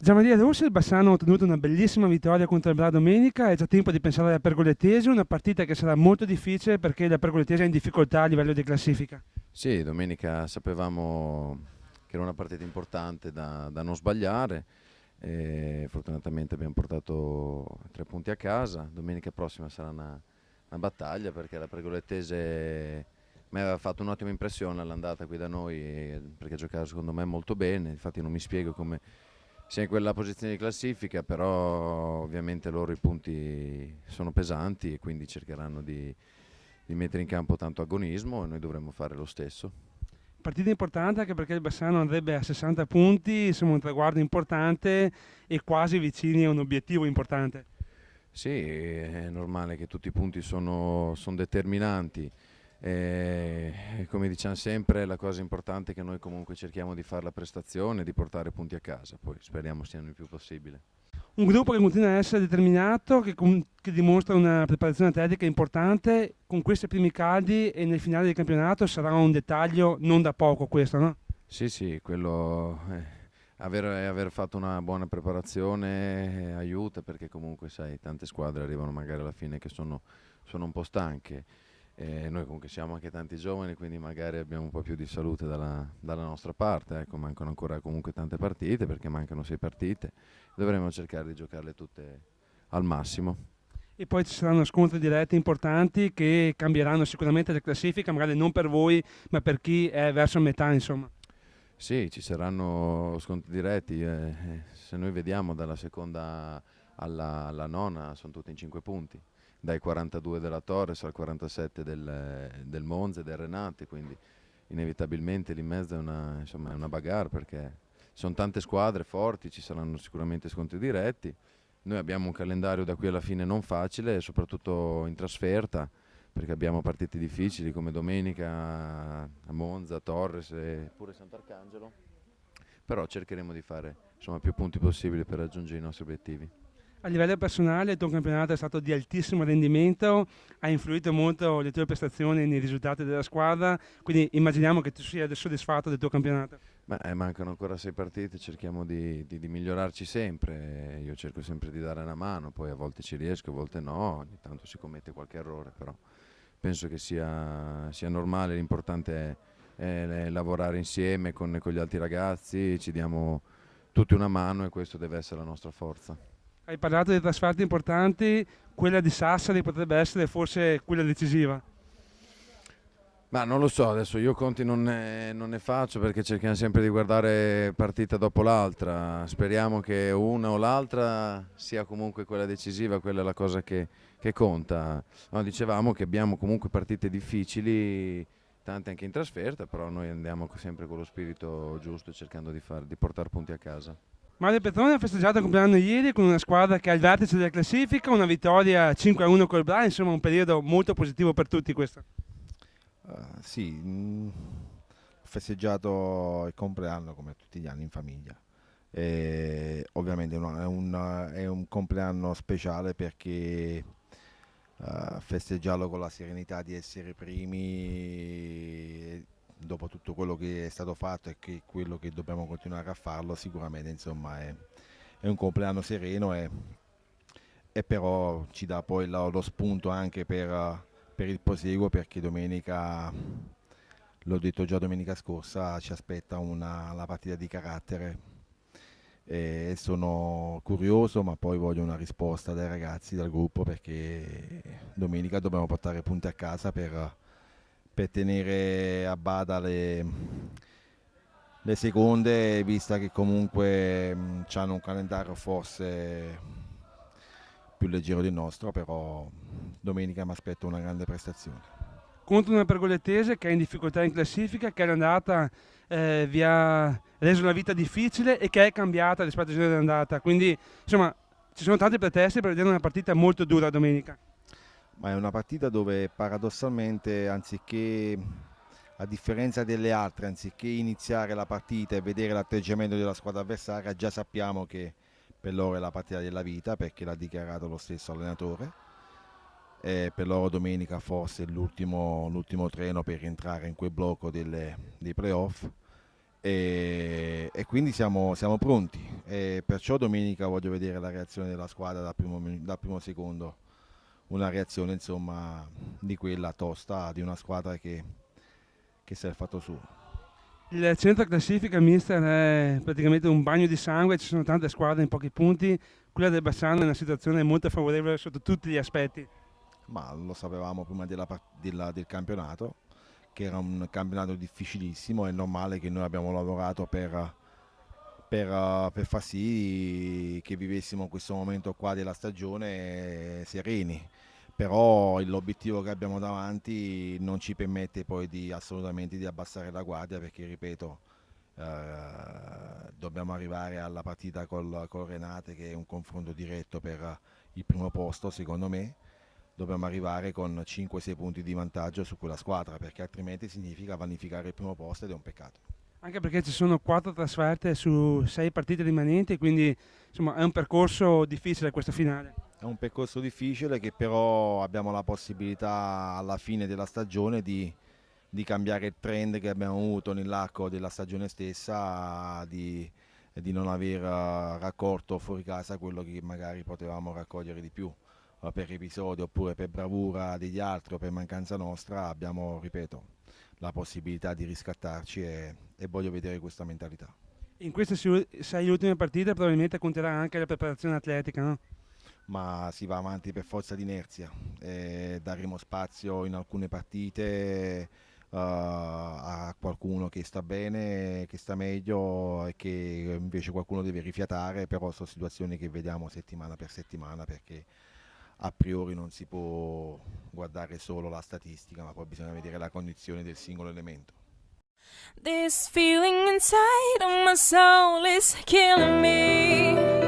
Gianmaria Rossi e il Bassano ha ottenuto una bellissima vittoria contro il Bra domenica, è già tempo di pensare alla Pergolettese, una partita che sarà molto difficile perché la Pergolettese è in difficoltà a livello di classifica. Sì, domenica sapevamo che era una partita importante da non sbagliare e fortunatamente abbiamo portato 3 punti a casa. Domenica prossima sarà una battaglia perché la Pergolettese mi aveva fatto un'ottima impressione all'andata qui da noi perché giocava secondo me molto bene, infatti non mi spiego come sia in quella posizione di classifica, però ovviamente loro i punti sono pesanti e quindi cercheranno di mettere in campo tanto agonismo e noi dovremmo fare lo stesso. Partita importante anche perché il Bassano andrebbe a 60 punti, siamo un traguardo importante e quasi vicini a un obiettivo importante. Sì, è normale che tutti i punti sono determinanti. Come diciamo sempre, la cosa importante è che noi comunque cerchiamo di fare la prestazione, di portare punti a casa, poi speriamo siano il più possibile. Un gruppo che continua a essere determinato, che dimostra una preparazione atletica importante, con questi primi caldi e nel finale del campionato sarà un dettaglio non da poco questo, no? Sì, sì, quello aver fatto una buona preparazione aiuta perché comunque sai, tante squadre arrivano magari alla fine che sono un po' stanche. Noi comunque siamo anche tanti giovani, quindi magari abbiamo un po' più di salute dalla nostra parte. Ecco, mancano ancora comunque tante partite perché mancano 6 partite. Dovremmo cercare di giocarle tutte al massimo. E poi ci saranno scontri diretti importanti che cambieranno sicuramente la classifica, magari non per voi, ma per chi è verso metà, insomma. Sì, ci saranno scontri diretti. Se noi vediamo dalla seconda alla nona sono tutti in 5 punti, dai 42 della Torres al 47 del Monza e del Renate, quindi inevitabilmente lì in mezzo insomma, è una bagarre perché sono tante squadre forti, ci saranno sicuramente scontri diretti. Noi abbiamo un calendario da qui alla fine non facile, soprattutto in trasferta, perché abbiamo partite difficili come domenica a Monza, Torres e pure Sant'Arcangelo, però cercheremo di fare insomma, più punti possibili per raggiungere i nostri obiettivi. A livello personale il tuo campionato è stato di altissimo rendimento, ha influito molto le tue prestazioni nei risultati della squadra, quindi immaginiamo che tu sia soddisfatto del tuo campionato. Ma mancano ancora 6 partite, cerchiamo di migliorarci sempre, io cerco sempre di dare una mano, poi a volte ci riesco, a volte no, ogni tanto si commette qualche errore, però penso che sia normale, l'importante è lavorare insieme con gli altri ragazzi, ci diamo tutti una mano e questo deve essere la nostra forza. Hai parlato di trasferte importanti, quella di Sassari potrebbe essere forse quella decisiva. Ma non lo so, adesso io conti non ne faccio perché cerchiamo sempre di guardare partita dopo l'altra. Speriamo che una o l'altra sia comunque quella decisiva, quella è la cosa che conta. No, dicevamo che abbiamo comunque partite difficili, tante anche in trasferta, però noi andiamo sempre con lo spirito giusto cercando di portare punti a casa. Mario Petrone ha festeggiato il compleanno ieri con una squadra che è al vertice della classifica, una vittoria 5-1 col Bra, insomma un periodo molto positivo per tutti questo. Sì, ho festeggiato il compleanno come tutti gli anni in famiglia. E ovviamente è un compleanno speciale perché festeggiarlo con la serenità di essere primi dopo tutto quello che è stato fatto e quello che dobbiamo continuare a farlo, sicuramente insomma è un compleanno sereno e però ci dà poi lo spunto anche per il proseguo perché domenica, l'ho detto già domenica scorsa, ci aspetta la partita di carattere e sono curioso ma poi voglio una risposta dai ragazzi, dal gruppo perché domenica dobbiamo portare punti a casa per tenere a bada le seconde, vista che comunque hanno un calendario forse più leggero del nostro, però domenica mi aspetto una grande prestazione. Contro una pergolettese che è in difficoltà in classifica, che all'andata vi ha reso la vita difficile e che è cambiata rispetto al giorno dell'andata. Quindi insomma ci sono tanti pretesti per vedere una partita molto dura domenica. Ma è una partita dove paradossalmente, anziché, a differenza delle altre, anziché iniziare la partita e vedere l'atteggiamento della squadra avversaria, già sappiamo che per loro è la partita della vita perché l'ha dichiarato lo stesso allenatore. E per loro domenica forse è l'ultimo treno per entrare in quel blocco dei playoff e quindi siamo pronti. e perciò domenica voglio vedere la reazione della squadra dal primo secondo, una reazione insomma di quella tosta di una squadra che si è fatto su. Il centro classifica, mister, è praticamente un bagno di sangue, ci sono tante squadre in pochi punti, quella del Bassano è una situazione molto favorevole sotto tutti gli aspetti. Ma lo sapevamo prima del campionato, che era un campionato difficilissimo, è normale che noi abbiamo lavorato per far sì che vivessimo questo momento qua della stagione sereni, però l'obiettivo che abbiamo davanti non ci permette poi assolutamente di abbassare la guardia perché, ripeto, dobbiamo arrivare alla partita col Renate che è un confronto diretto per il primo posto secondo me, dobbiamo arrivare con 5-6 punti di vantaggio su quella squadra perché altrimenti significa vanificare il primo posto ed è un peccato. Anche perché ci sono 4 trasferte su 6 partite rimanenti, quindi insomma è un percorso difficile questo finale. È un percorso difficile che però abbiamo la possibilità alla fine della stagione di cambiare il trend che abbiamo avuto nell'arco della stagione stessa, di non aver raccolto fuori casa quello che magari potevamo raccogliere di più per episodio oppure per bravura degli altri o per mancanza nostra. Abbiamo, ripeto, la possibilità di riscattarci e voglio vedere questa mentalità. In queste 6 ultime partite probabilmente conterà anche la preparazione atletica, no? Ma si va avanti per forza di inerzia, daremo spazio in alcune partite a qualcuno che sta bene, che sta meglio e che invece qualcuno deve rifiatare, però sono situazioni che vediamo settimana per settimana perché a priori non si può guardare solo la statistica, ma poi bisogna vedere la condizione del singolo elemento. This feeling inside of my soul is killing me.